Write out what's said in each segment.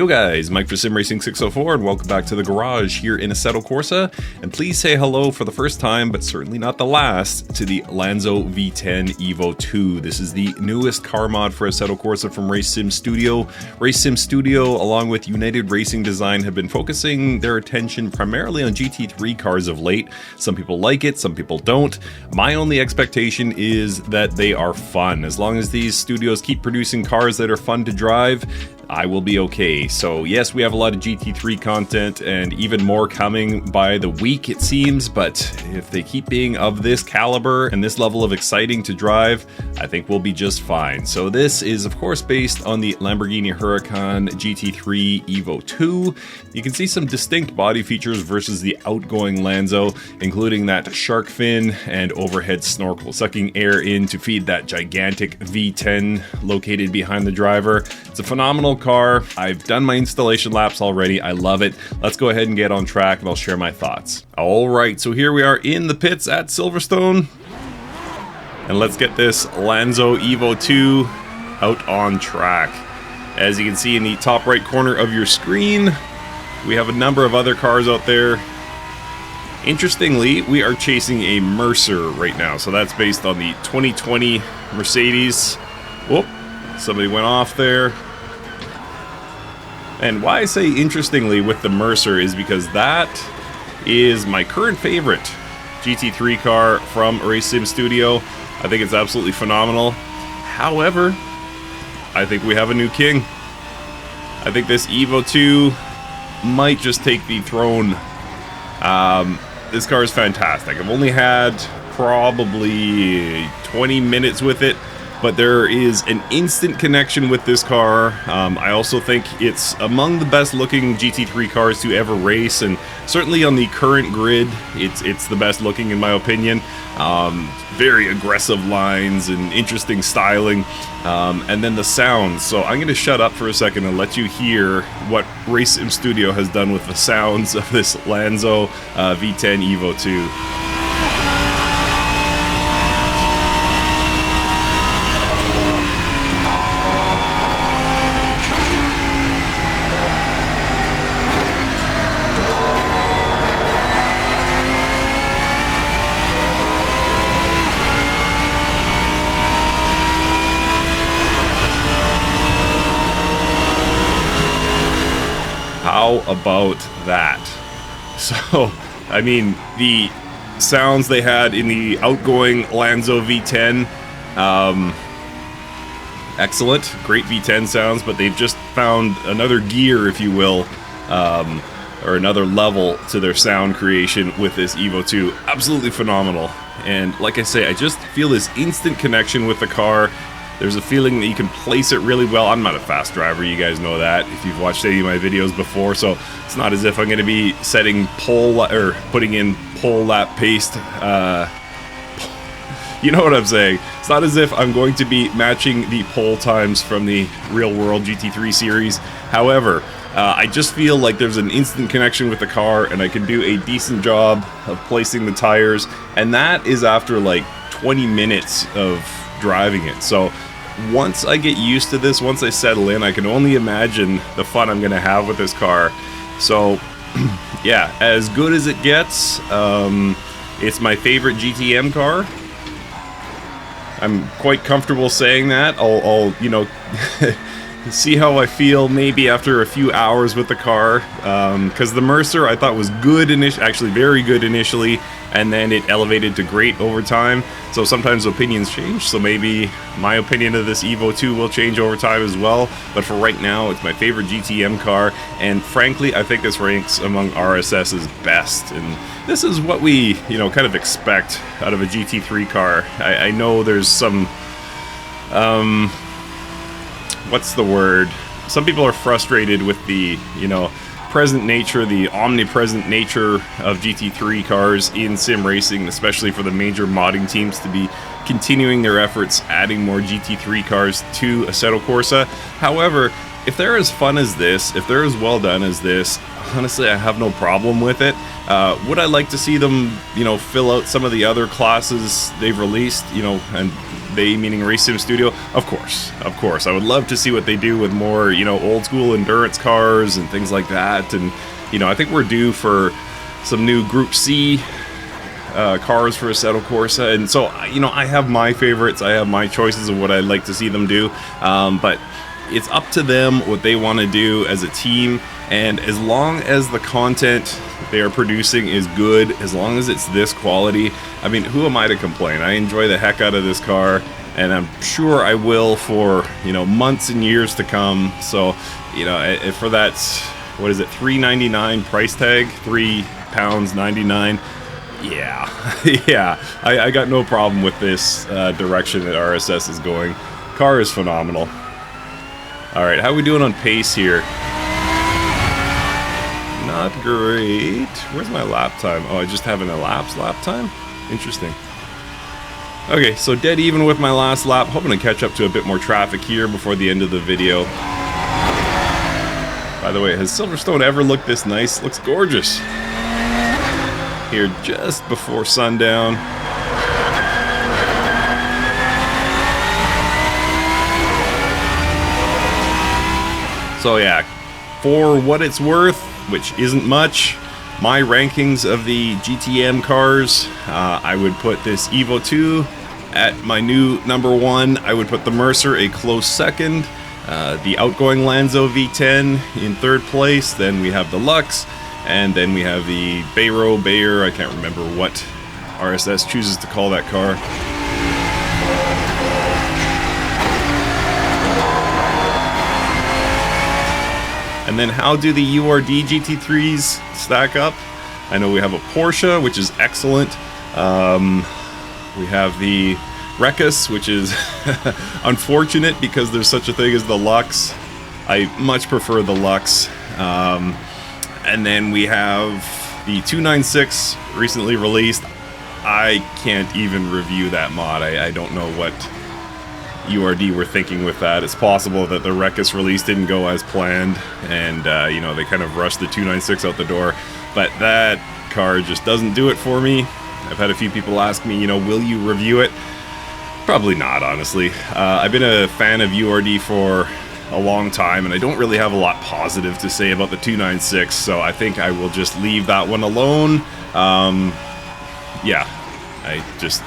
Yo guys, Mike for SimRacing604 and welcome back to the garage here in Assetto Corsa, and please say hello for the first time, but certainly not the last, to the Lanzo V10 Evo2. This is the newest car mod for Assetto Corsa from Race Sim Studio. Race Sim Studio, along with United Racing Design, have been focusing their attention primarily on GT3 cars of late. Some people like it, some people don't. My only expectation is that they are fun. As long as these studios keep producing cars that are fun to drive, I will be okay. So yes, we have a lot of GT3 content and even more coming by the week it seems, but if they keep being of this caliber and this level of exciting to drive, I think we'll be just fine. So this is of course based on the Lamborghini Huracan GT3 EVO2. You can see some distinct body features versus the outgoing Lanzo, including that shark fin and overhead snorkel, sucking air in to feed that gigantic V10 located behind the driver. It's a phenomenal car. I've done my installation laps already. I love it. Let's go ahead and get on track and I'll share my thoughts. All right, so here we are in the pits at Silverstone. And let's get this Lanzo Evo2 out on track. As you can see in the top right corner of your screen, we have a number of other cars out there. Interestingly, we are chasing a Mercer right now. So that's based on the 2020 Mercedes. Whoop, somebody went off there. And why I say interestingly with the Mercer is because that is my current favorite GT3 car from Race Sim Studio. I think it's absolutely phenomenal. However, I think we have a new king. I think this Evo2 might just take the throne. This car is fantastic. I've only had probably 20 minutes with it, but there is an instant connection with this car. I also think it's among the best looking GT3 cars to ever race, and certainly on the current grid, it's the best looking in my opinion. Very aggressive lines and interesting styling, and then the sounds. So I'm going to shut up for a second and let you hear what Race Sim Studio has done with the sounds of this Lanzo V10 Evo2. How about that? So, I mean, the sounds they had in the outgoing Lanzo V10, excellent, great V10 sounds, but they've just found another gear, if you will, or another level to their sound creation with this Evo2. Absolutely phenomenal. And like I say, I just feel this instant connection with the car. There's a feeling that you can place it really well. I'm not a fast driver, you guys know that if you've watched any of my videos before, so it's not as if I'm going to be setting putting in pole lap paste. You know what I'm saying. It's not as if I'm going to be matching the pole times from the real world GT3 series. However, I just feel like there's an instant connection with the car and I can do a decent job of placing the tires, and that is after like 20 minutes of driving it. So once I get used to this, once I settle in, I can only imagine the fun I'm gonna have with this car. So yeah, as good as it gets. It's my favorite GTM car. I'm quite comfortable saying that. I'll you know see how I feel maybe after a few hours with the car, because the Mercer I thought was good actually very good initially, and then it elevated to great over time. So sometimes opinions change, so maybe my opinion of this Evo2 will change over time as well, but for right now it's my favorite GTM car, and frankly I think this ranks among RSS's best, and this is what we, you know, kind of expect out of a GT3 car. I know there's some what's the word? Some people are frustrated with the, you know, present nature, the omnipresent nature of GT3 cars in sim racing, especially for the major modding teams to be continuing their efforts adding more GT3 cars to Assetto Corsa. However, if they're as fun as this, if they're as well done as this, honestly, I have no problem with it. Would I like to see them, you know, fill out some of the other classes they've released, you know, and They meaning Race Sim Studio. Of course. I would love to see what they do with more, you know, old school endurance cars and things like that. And, you know, I think we're due for some new Group C cars for Assetto Corsa. And so, you know, I have my favorites. I have my choices of what I'd like to see them do. But it's up to them what they want to do as a team. And as long as the content they are producing is good, as long as it's this quality, I mean, who am I to complain? I enjoy the heck out of this car, and I'm sure I will for, you know, months and years to come. So, you know, for that, what is it, $3.99 price tag, £3.99. Yeah, yeah, I got no problem with this direction that RSS is going. Car is phenomenal. All right, how are we doing on pace here? Not great. Where's my lap time? Oh, I just have an elapsed lap time? Interesting. Okay, so dead even with my last lap. Hoping to catch up to a bit more traffic here before the end of the video. By the way, has Silverstone ever looked this nice? Looks gorgeous. Here just before sundown. So yeah, for what it's worth, which isn't much, my rankings of the GTM cars, I would put this EVO2 at my new #1. I would put the Mercer a close second, the outgoing Lanzo V10 in third place. Then we have the Lux, and then we have the Bayer, I can't remember what RSS chooses to call that car. And then how do the URD GT3s stack up? I know we have a Porsche, which is excellent. We have the Recus, which is unfortunate because there's such a thing as the Lux. I much prefer the Lux. And then we have the 296 recently released. I can't even review that mod. I don't know what URD were thinking with that. It's possible that the Recus release didn't go as planned, and you know, they kind of rushed the 296 out the door. But that car just doesn't do it for me. I've had a few people ask me, you know, will you review it? Probably not, honestly. I've been a fan of URD for a long time, and I don't really have a lot positive to say about the 296, so I think I will just leave that one alone. Yeah, I just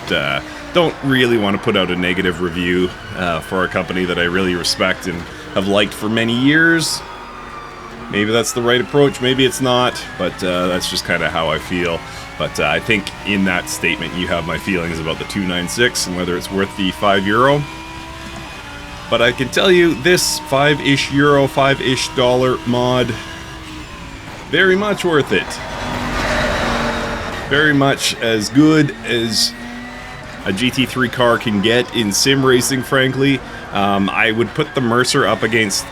don't really want to put out a negative review for a company that I really respect and have liked for many years. Maybe that's the right approach, maybe it's not, but that's just kind of how I feel. But I think in that statement you have my feelings about the 296 and whether it's worth the €5. But I can tell you this €5-ish, $5-ish mod, very much worth it. Very much as good as a GT3 car can get in sim racing, frankly. I would put the Mercer up against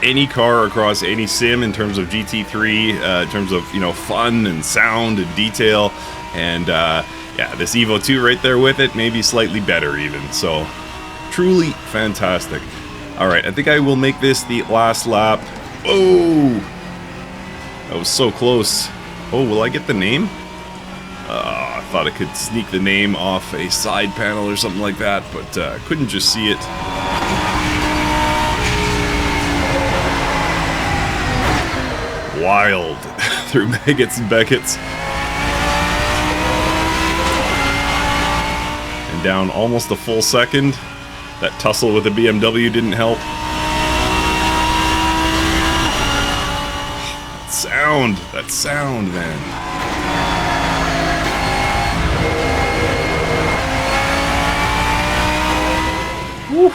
any car across any sim in terms of GT3, in terms of, you know, fun and sound and detail. And yeah, this EVO2 right there with it, maybe slightly better even. So truly fantastic. All right, I think I will make this the last lap. Oh, that was so close. Oh, will I get the name? I thought I could sneak the name off a side panel or something like that, but couldn't just see it. Wild through Meggetts and Beckett's. And down almost a full second. That tussle with the BMW didn't help. That sound, man. Woo.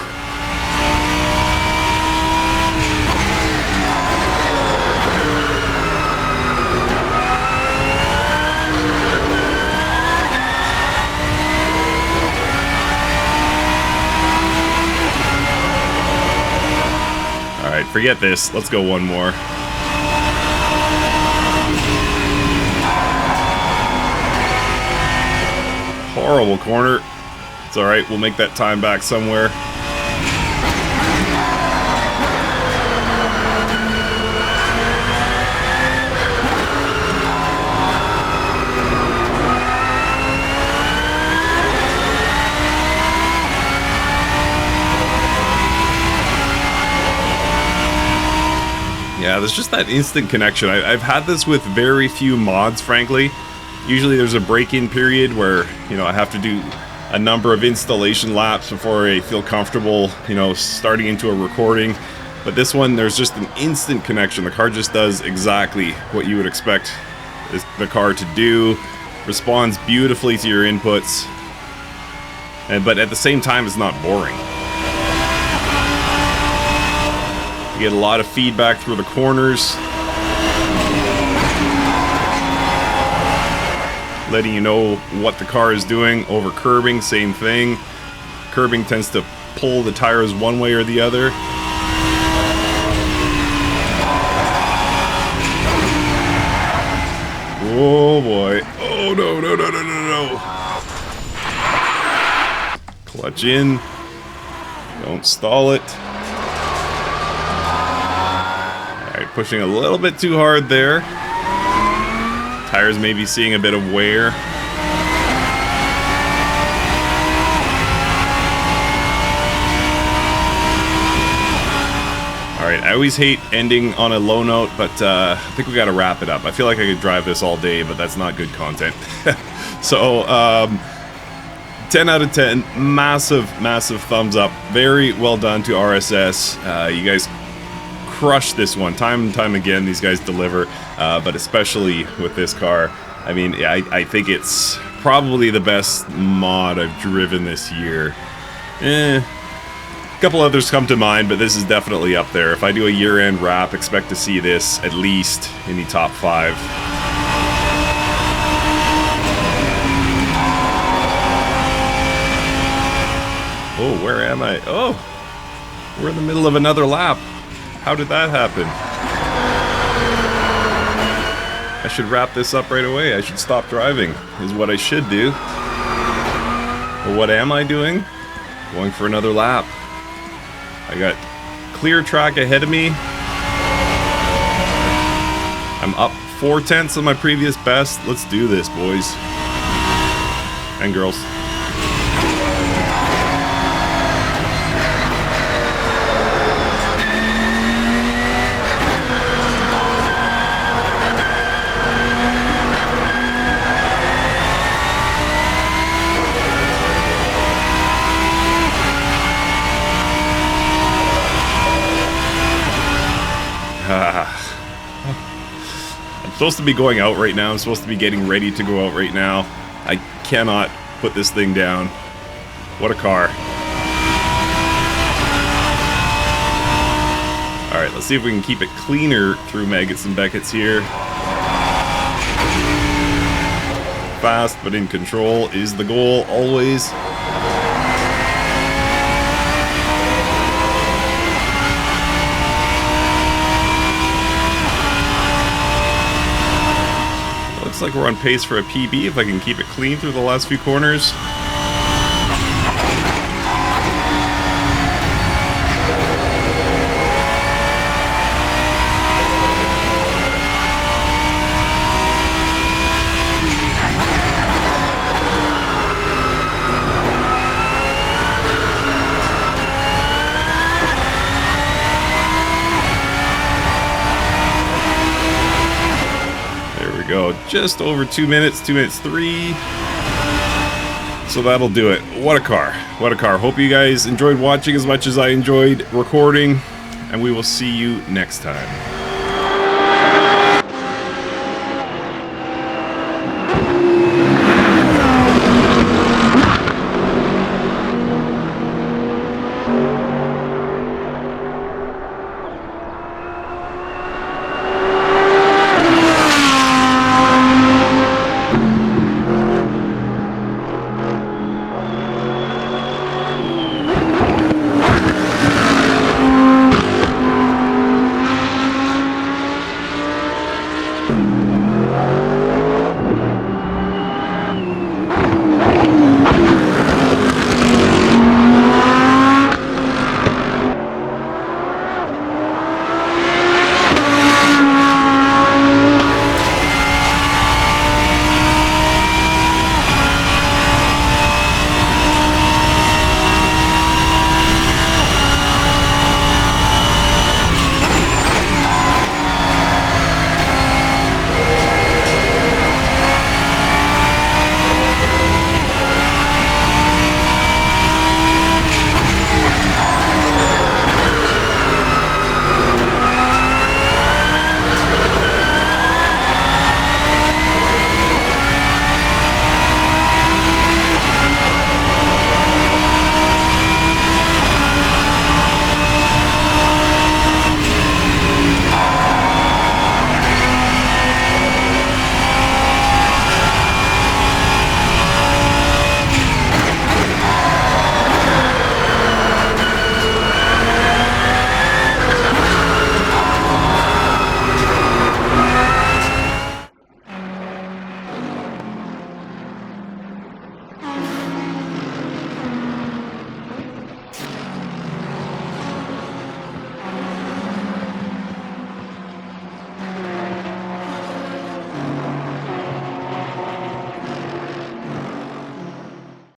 Alright, forget this. Let's go one more. Horrible corner. It's alright, we'll make that time back somewhere. Yeah, there's just that instant connection. I've had this with very few mods, frankly. Usually there's a break-in period where, you know, I have to do a number of installation laps before I feel comfortable, you know, starting into a recording. But this one, there's just an instant connection. The car just does exactly what you would expect the car to do. Responds beautifully to your inputs. But at the same time, it's not boring. You get a lot of feedback through the corners, letting you know what the car is doing. Over curbing, same thing. Curbing tends to pull the tires one way or the other. Oh boy. Oh no, no, no, no, no, no. Clutch in. Don't stall it. Alright, pushing a little bit too hard there. Tires may be seeing a bit of wear. Alright, I always hate ending on a low note, but I think we gotta wrap it up. I feel like I could drive this all day, but that's not good content. So, 10 out of 10. Massive, massive thumbs up. Very well done to RSS. You guys crushed this one. Time and time again, these guys deliver. But especially with this car. I mean, I think it's probably the best mod I've driven this year. A couple others come to mind, but this is definitely up there. If I do a year-end wrap, expect to see this at least in the top 5. Oh, where am I? Oh, we're in the middle of another lap. How did that happen? I should wrap this up right away. I should stop driving, is what I should do. But what am I doing? Going for another lap. I got clear track ahead of me. I'm up 4/10 on my previous best. Let's do this, boys. And girls. I'm supposed to be going out right now. I'm supposed to be getting ready to go out right now. I cannot put this thing down. What a car. Alright, let's see if we can keep it cleaner through Maggots and Beckett's here. Fast but in control is the goal, always. Looks like we're on pace for a PB if I can keep it clean through the last few corners. Go just over 2 minutes, 2 minutes 3. So that'll do it. What a car. What a car. Hope you guys enjoyed watching as much as I enjoyed recording, and we will see you next time.